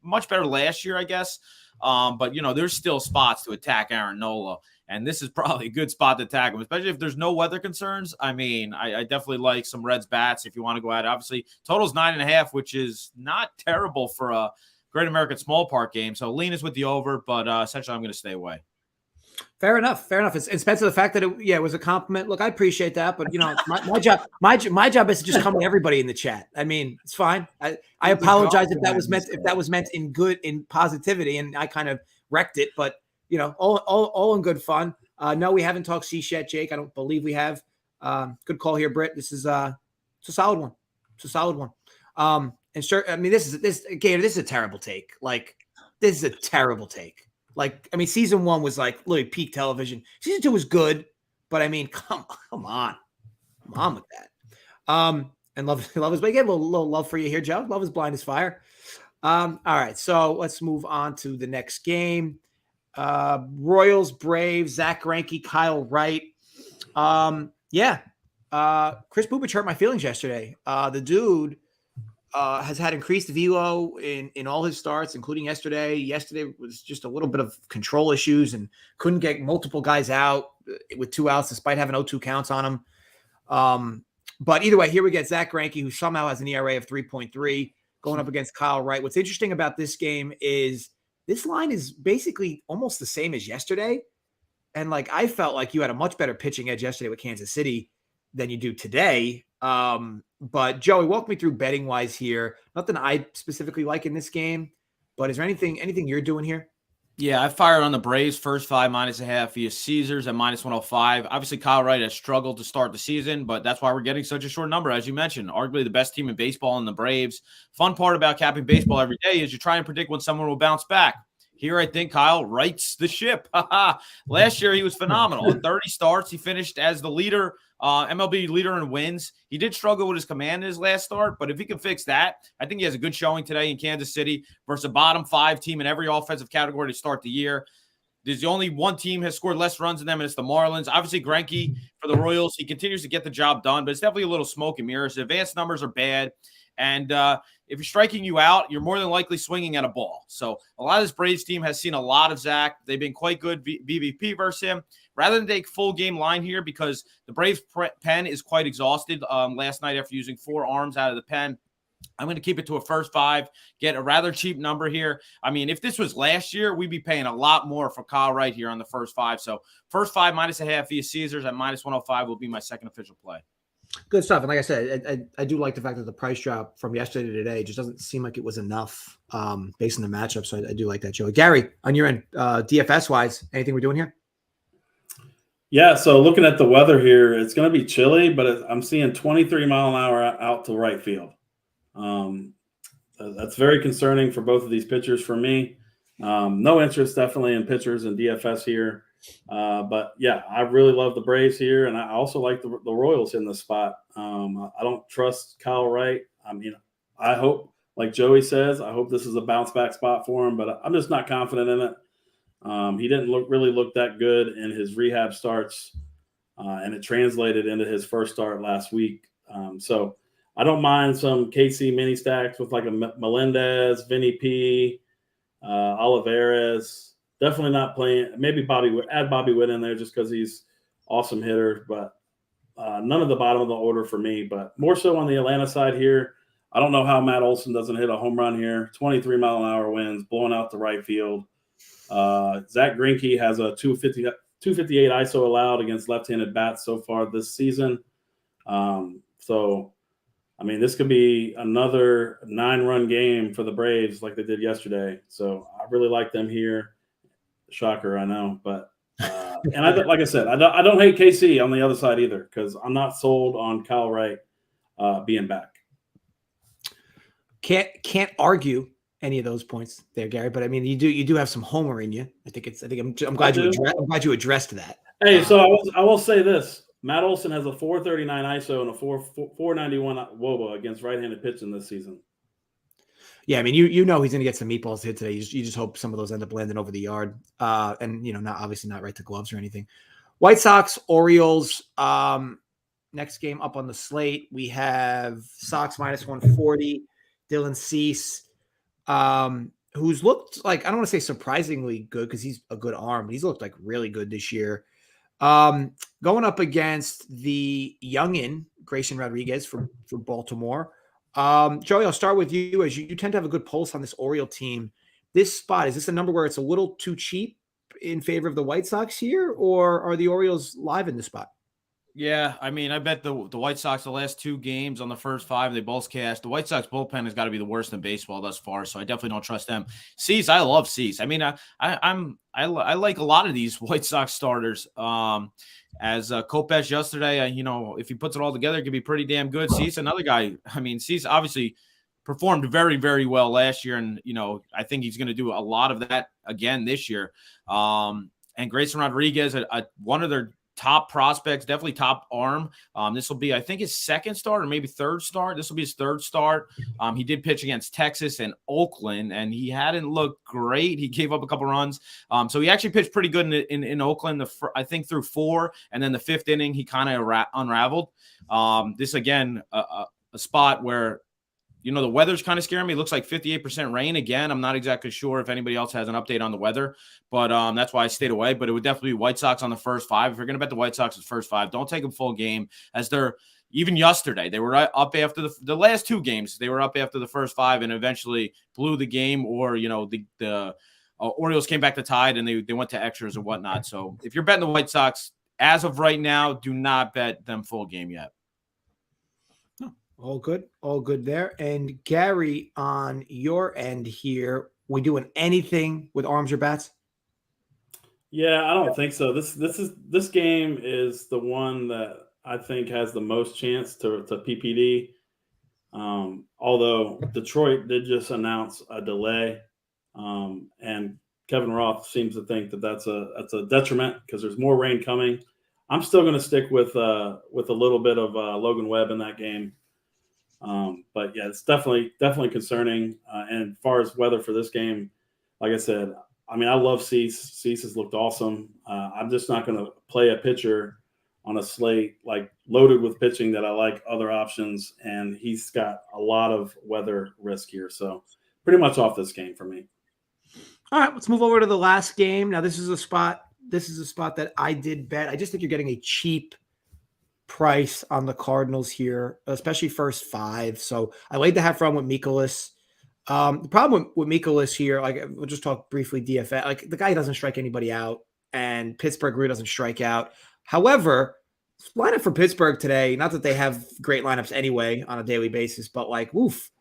much better last year, I guess. But there's still spots to attack Aaron Nola. And this is probably a good spot to attack him, especially if there's no weather concerns. I definitely like some Reds bats if you want to go at it. Obviously, total's 9.5, which is not terrible for a Great American Small Park game. So lean is with the over, but essentially I'm going to stay away. Fair enough. And Spencer, the fact that it was a compliment. Look, I appreciate that, but my job is to just come to everybody in the chat. It's fine. I apologize if that was meant in positivity, and I kind of wrecked it, but. All in good fun. No, we haven't talked Cease yet, Jake. I don't believe we have. Good call here, Britt. This is it's a solid one. And sure, this is a terrible take. This is a terrible take. Like, I mean, season 1 was like literally peak television. Season 2 was good, but I mean, come on with that. And love is, but again, a little love for you here, Joe. Love is blind as fire. All right, so let's move on to the next game. Royals, Braves, Zach Greinke, Kyle Wright. Chris Bubich hurt my feelings yesterday. The dude has had increased velo in all his starts, including yesterday. Yesterday was just a little bit of control issues and couldn't get multiple guys out with 2 outs despite having 0-2 counts on him. But either way, here we get Zach Greinke, who somehow has an ERA of 3.3, going up against Kyle Wright. What's interesting about this game is this line is basically almost the same as yesterday. And like, I felt like you had a much better pitching edge yesterday with Kansas City than you do today. But Joey, walk me through betting wise here. Nothing I specifically like in this game, but is there anything you're doing here? Yeah, I fired on the Braves first 5 -1/2 via Caesars at -105. Obviously, Kyle Wright has struggled to start the season, but that's why we're getting such a short number. As you mentioned, arguably the best team in baseball in the Braves. Fun part about capping baseball every day is you try and predict when someone will bounce back. Here, I think Kyle rights the ship. Last year, he was phenomenal. In 30 starts, he finished as the leader, MLB leader in wins. He did struggle with his command in his last start, but if he can fix that, I think he has a good showing today in Kansas City versus a bottom 5 team in every offensive category to start the year. There's only one team has scored less runs than them, and it's the Marlins. Obviously, Greinke for the Royals, he continues to get the job done, but it's definitely a little smoke and mirrors. The advanced numbers are bad. And if you're striking you out, you're more than likely swinging at a ball. So a lot of this Braves team has seen a lot of Zach. They've been quite good BVP versus him. Rather than take full game line here because the Braves pen is quite exhausted last night after using 4 arms out of the pen, I'm going to keep it to a first 5, get a rather cheap number here. I mean, if this was last year, we'd be paying a lot more for Kyle Wright here on the first 5. So first 5 -1/2 via Caesars at -105 will be my second official play. Good stuff. And like I said, I do like the fact that the price drop from yesterday to today just doesn't seem like it was enough based on the matchup. So I do like that, Joey. Gary, on your end, DFS-wise, anything we're doing here? Yeah, so looking at the weather here, it's going to be chilly, but I'm seeing 23 mile an hour out to right field. That's very concerning for both of these pitchers for me. No interest definitely in pitchers and DFS here. But yeah, I really love the Braves here, and I also like the Royals in this spot. I don't trust Kyle Wright. I mean, I hope, like Joey says, I hope this is a bounce back spot for him, but I'm just not confident in it. He didn't really look that good in his rehab starts, and it translated into his first start last week. So I don't mind some KC mini stacks with like a Melendez, Vinny P, Olivares. Definitely not playing. Maybe add Bobby Witt in there just because he's awesome hitter, but none of the bottom of the order for me. But more so on the Atlanta side here. I don't know how Matt Olson doesn't hit a home run here. 23 mile an hour winds, blowing out the right field. Zach Greinke has a 258 ISO allowed against left-handed bats so far this season. So, I mean, this could be another 9-run game for the Braves like they did yesterday. So I really like them here. Shocker, I know, but and like I said, I don't hate KC on the other side either because I'm not sold on Kyle Wright being back. Can't argue any of those points there, Gary. But I mean, you do have some homer in you. I'm glad you addressed that. Hey, so I will say this: Matt Olson has a 439 ISO and a 491 WOBA against right-handed pitching this season. Yeah, I mean, you know he's going to get some meatballs hit today. You just hope some of those end up landing over the yard, and not right to gloves or anything. White Sox, Orioles. Next game up on the slate, we have Sox -140. Dylan Cease, who's looked like, I don't want to say surprisingly good because he's a good arm, but he's looked like really good this year. Going up against the youngin Grayson Rodriguez for Baltimore. Joey, I'll start with you as you tend to have a good pulse on this Oriole team. This spot, is this a number where it's a little too cheap in favor of the White Sox here, or are the Orioles live in this spot? Yeah, I mean, I bet the White Sox the last 2 games on the first 5, they both cashed. The White Sox bullpen has got to be the worst in baseball thus far, so I definitely don't trust them. Cease, I love Cease. I mean, I like a lot of these White Sox starters. As Kopech yesterday, if he puts it all together, it could be pretty damn good. Cease, another guy. I mean, Cease obviously performed very, very well last year. And, I think he's going to do a lot of that again this year. And Grayson Rodriguez, one of their top prospects, definitely top arm. This will be, I think, his second start or maybe third start. This will be his third start. He did pitch against Texas and Oakland, and he hadn't looked great. He gave up a couple runs. So he actually pitched pretty good in Oakland, I think through 4, and then the 5th inning, he kind of unraveled. This, again, a spot where the weather's kind of scaring me. It looks like 58% rain again. I'm not exactly sure if anybody else has an update on the weather, but that's why I stayed away. But it would definitely be White Sox on the first 5. If you're going to bet the White Sox the first 5, don't take them full game, as they're even yesterday. They were up after the last 2 games. They were up after the first 5 and eventually blew the game, or the Orioles came back to tied and they went to extras and whatnot. So if you're betting the White Sox as of right now, do not bet them full game yet. All good there. And Gary, on your end here, we doing anything with arms or bats? Yeah, I don't think so. This game is the one that I think has the most chance to PPD. Although Detroit did just announce a delay, and Kevin Roth seems to think that's a detriment because there's more rain coming. I'm still going to stick with a little bit of Logan Webb in that game. But yeah, it's definitely concerning. And as far as weather for this game, like I said, I love Cease. Cease has looked awesome. I'm just not going to play a pitcher on a slate like loaded with pitching that I like other options, and he's got a lot of weather risk here. So pretty much off this game for me. All right, let's move over to the last game. Now, this is a spot that I did bet. I just think you're getting a cheap price on the Cardinals here, especially first 5. So I laid the half run with Mikolas. The problem with Mikolas here, like we'll just talk briefly DFS, like the guy doesn't strike anybody out, and Pittsburgh really doesn't strike out. However, lineup for Pittsburgh today, not that they have great lineups anyway on a daily basis, but like, woof,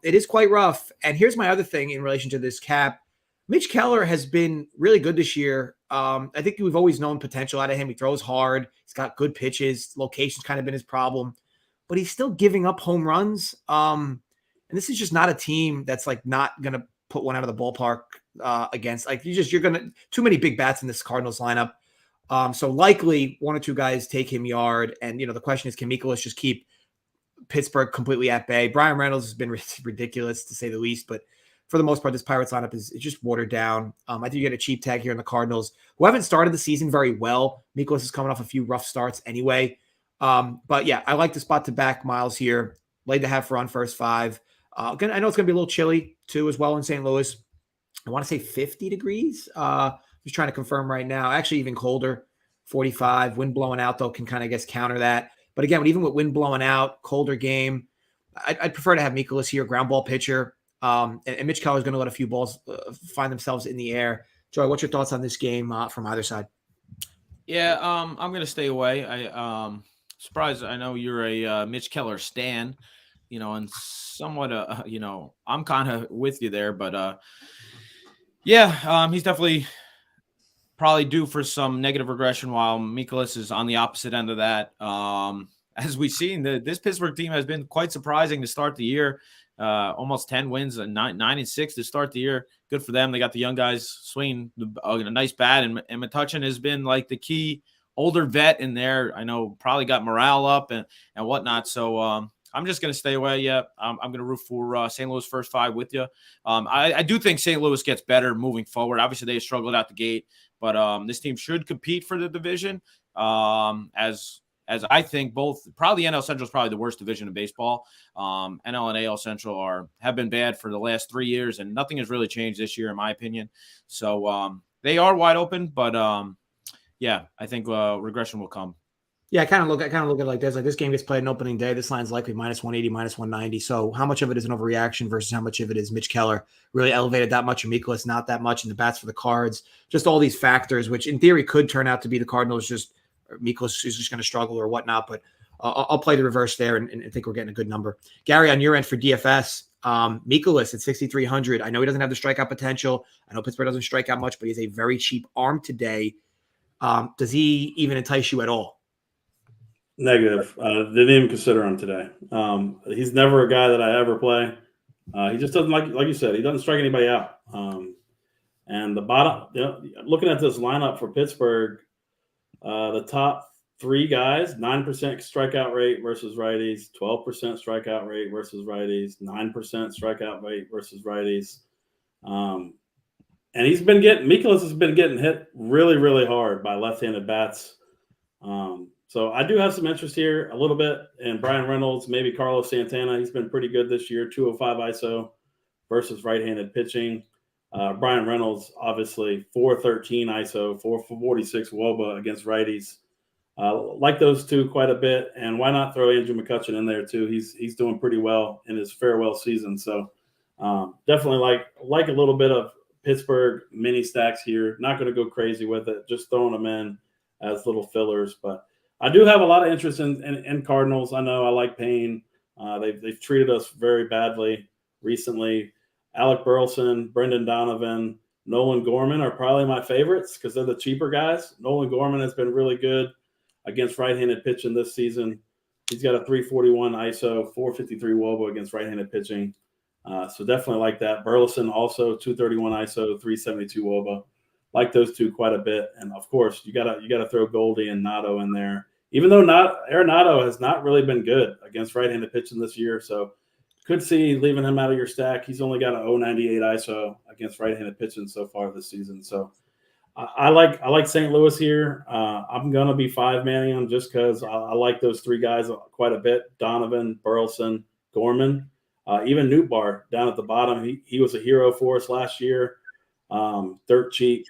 it is quite rough. And here's my other thing in relation to this cap. Mitch Keller has been really good this year. I think we've always known potential out of him. He throws hard. He's got good pitches. Location's kind of been his problem, but he's still giving up home runs. And this is just not a team that's like not going to put one out of the ballpark against. Like you're going to too many big bats in this Cardinals lineup. So likely 1 or 2 guys take him yard. And the question is, can Mikolas just keep Pittsburgh completely at bay? Brian Reynolds has been ridiculous to say the least, but for the most part, this Pirates lineup is just watered down. I think you get a cheap tag here in the Cardinals, who haven't started the season very well. Mikolas is coming off a few rough starts anyway. But yeah, I like the spot to back Miles here. Laid the half run first 5. Again, I know it's going to be a little chilly too as well in St. Louis. I want to say 50 degrees. Just trying to confirm right now. Actually, even colder, 45. Wind blowing out though can kind of counter that. But again, even with wind blowing out, colder game, I'd prefer to have Mikolas here, ground ball pitcher. And Mitch Keller is going to let a few balls find themselves in the air. Joy, what's your thoughts on this game from either side? Yeah, I'm going to stay away. Surprised. I know you're a Mitch Keller stan, and somewhat, I'm kind of with you there, but he's definitely probably due for some negative regression, while Mikolas is on the opposite end of that. As we've seen, this Pittsburgh team has been quite surprising to start the year. Almost 10 wins and 9-6 to start the year. Good for them. They got the young guys swinging a nice bat, and Metuchen has been like the key older vet in there. I know probably got morale up and whatnot. So I'm just going to stay away. Yeah, I'm going to root for St. Louis first 5 with you. I do think St. Louis gets better moving forward. Obviously, they struggled out the gate, but this team should compete for the division as I think both probably NL Central is probably the worst division of baseball. NL and AL Central have been bad for the last 3 years, and nothing has really changed this year, in my opinion. So they are wide open, but I think regression will come. Yeah, I kind of look at it like this. Like this game gets played on opening day. This line's likely -180, -190. So how much of it is an overreaction versus how much of it is Mitch Keller really elevated that much, or Mikolas not that much, and the bats for the Cards? Just all these factors, which in theory could turn out to be the Cardinals Mikolas is just going to struggle or whatnot, but I'll play the reverse there and think we're getting a good number. Gary, on your end for DFS, Mikolas at 6,300. I know he doesn't have the strikeout potential. I know Pittsburgh doesn't strike out much, but he's a very cheap arm today. Does he even entice you at all? Negative. Didn't even consider him today. He's never a guy that I ever play. He just doesn't like you said, he doesn't strike anybody out. And the bottom, looking at this lineup for Pittsburgh, the top 3 guys, 9% strikeout rate versus righties, 12% strikeout rate versus righties, 9% strikeout rate versus righties. And Mikolas has been getting hit really, really hard by left-handed bats. So I do have some interest here a little bit in Brian Reynolds, maybe Carlos Santana. He's been pretty good this year, 205 ISO versus right-handed pitching. Brian Reynolds, obviously, 413 ISO, 446 WOBA against righties. Like those two quite a bit. And why not throw Andrew McCutchen in there too? He's doing pretty well in his farewell season. So definitely like a little bit of Pittsburgh mini stacks here. Not going to go crazy with it, just throwing them in as little fillers. But I do have a lot of interest in Cardinals. I know I like Payne. They've treated us very badly recently. Alec Burleson, Brendan Donovan, Nolan Gorman are probably my favorites because they're the cheaper guys. Nolan Gorman has been really good against right-handed pitching this season. He's got a 341 ISO, 453 WOBA against right-handed pitching. So definitely like that. Burleson also 231 ISO, 372 WOBA. Like those two quite a bit. And of course, you gotta throw Goldie and Nato in there. Even though Arenado has not really been good against right-handed pitching this year, so could see leaving him out of your stack. He's only got a 098 ISO against right-handed pitching so far this season. So I like St. Louis here. I'm gonna be 5-manning him just because I like those 3 guys quite a bit: Donovan, Burleson, Gorman. Even Nootbaar down at the bottom. He was a hero for us last year. Dirt cheap.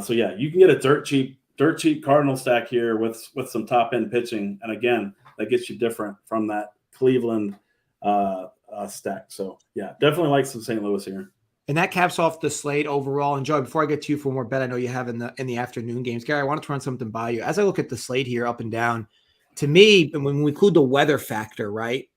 So yeah, you can get a dirt cheap Cardinal stack here with some top end pitching, and again, that gets you different from that Cleveland stack. So yeah, definitely like some St. Louis here. And that caps off the slate overall. And Joey, before I get to you for more bet, I know you have in the afternoon games. Gary, I want to run something by you. As I look at the slate here, up and down, to me, and when we include the weather factor, right?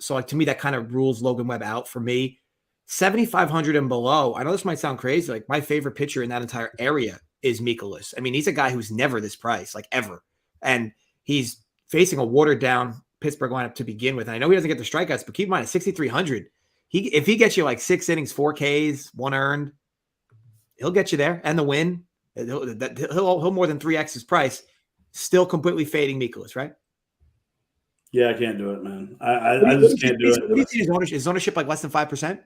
So like to me, that kind of rules Logan Webb out for me. 7,500 and below. I know this might sound crazy. Like my favorite pitcher in that entire area is Mikolas. I mean, he's a guy who's never this price, like ever. And he's facing a watered down Pittsburgh lineup to begin with. And I know he doesn't get the strikeouts, but keep in mind at 6,300, if he gets you like 6 innings, 4 Ks, 1 earned, he'll get you there and the win. He'll more than 3x his price. Still completely fading Mikolas, right? Yeah, I can't do it, man. I just can't do it. What do you see his ownership like less than 5%?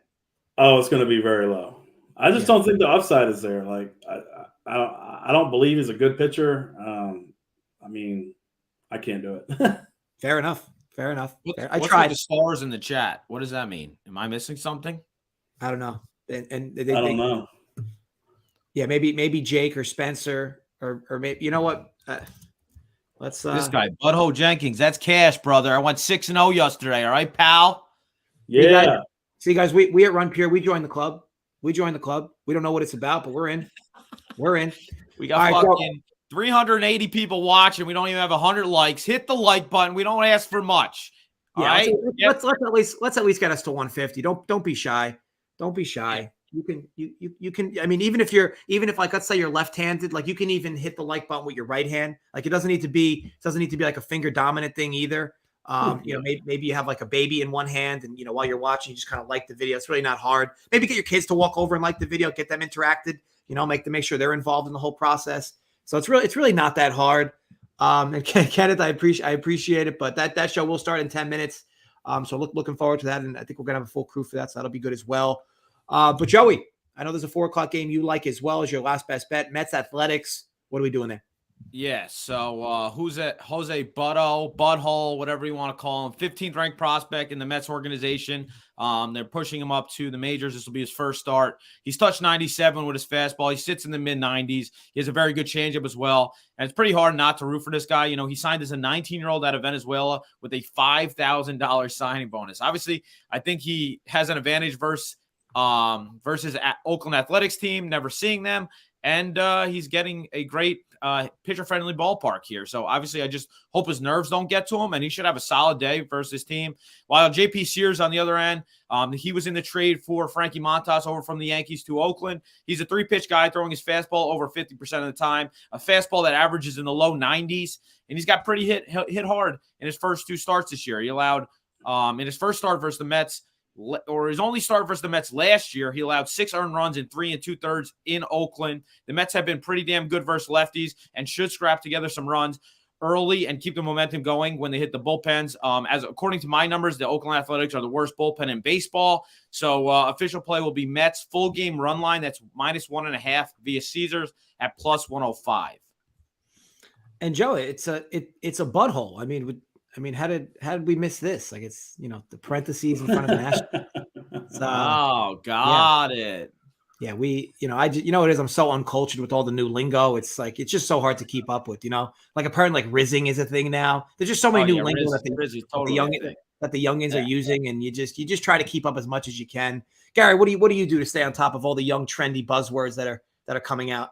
Oh, it's going to be very low. I just don't think the upside is there. Like I don't believe he's a good pitcher. I mean, I can't do it. Fair enough. I tried. The stars in the chat. What does that mean? Am I missing something? I don't know. I don't know. Yeah, maybe Jake or Spencer or maybe you know what? Let's this guy, Butthole Jenkins. That's cash, brother. I went 6-0 yesterday. All right, pal. Yeah. See, guys, we at Run Pure, we joined the club. We don't know what it's about, but we're in. We got fucking 380 people watching. We don't even have 100 likes. Hit the like button. We don't ask for much. All right. Let's at least get us to 150. Don't be shy. Don't be shy. You can. I mean, even if like let's say you're left-handed, like you can even hit the like button with your right hand. Like it doesn't need to be like a finger dominant thing either. Maybe you have like a baby in one hand, and while you're watching, you just kind of like the video. It's really not hard. Maybe get your kids to walk over and like the video, get them interacted. Make sure they're involved in the whole process. So it's really not that hard. And Kenneth, I appreciate it, but that show will start in 10 minutes. So looking forward to that, and I think we're gonna have a full crew for that, so that'll be good as well. But Joey, I know there's a 4:00 game you like as well as your last best bet. Mets Athletics. What are we doing there? Yeah, so who's it? Jose Butthole, whatever you want to call him, 15th ranked prospect in the Mets organization. They're pushing him up to the majors. This will be his first start. He's touched 97 with his fastball. He sits in the mid-90s. He has a very good changeup as well. And it's pretty hard not to root for this guy. He signed as a 19-year-old out of Venezuela with a $5,000 signing bonus. Obviously, I think he has an advantage versus Oakland Athletics team, never seeing them. And he's getting a great pitcher-friendly ballpark here. So, obviously, I just hope his nerves don't get to him, and he should have a solid day versus his team. While J.P. Sears, on the other end, he was in the trade for Frankie Montas over from the Yankees to Oakland. He's a 3-pitch guy throwing his fastball over 50% of the time, a fastball that averages in the low 90s, and he's got pretty hit hard in his first 2 starts this year. He allowed, in his first start versus the Mets, or his only start versus the Mets last year, he allowed 6 earned runs in 3 2/3 in Oakland. The Mets have been pretty damn good versus lefties and should scrap together some runs early and keep the momentum going when they hit the bullpens. As according to my numbers, the Oakland Athletics are the worst bullpen in baseball. So official play will be Mets full game run line. That's -1.5 via Caesars at +105. And Joe, it's a butthole. I mean, how did we miss this? Like, it's, the parentheses in front of the got it. Yeah, it is. I'm so uncultured with all the new lingo. It's like, it's just so hard to keep up with, like apparently like rizzing is a thing now. There's just so many new lingo that the youngins are using. And you just try to keep up as much as you can. Gary, what do you do to stay on top of all the young trendy buzzwords that are coming out?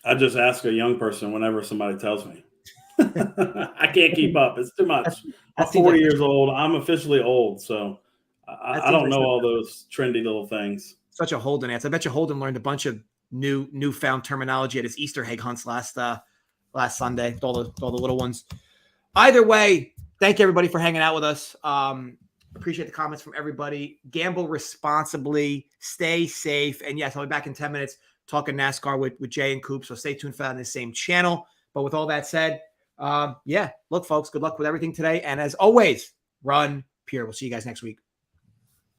I just ask a young person whenever somebody tells me. I can't keep up. It's too much. I'm 40 years old. I'm officially old. So I don't know all those trendy little things. Such a Holden answer. I bet you Holden learned a bunch of newfound terminology at his Easter egg hunts last Sunday with all the little ones. Either way, thank you everybody for hanging out with us. Appreciate the comments from everybody. Gamble responsibly, stay safe, and yes, I'll be back in 10 minutes talking NASCAR with Jay and Coop. So stay tuned for that on the same channel. But with all that said, look, folks, good luck with everything today, and as always, run pure. We'll see you guys next week.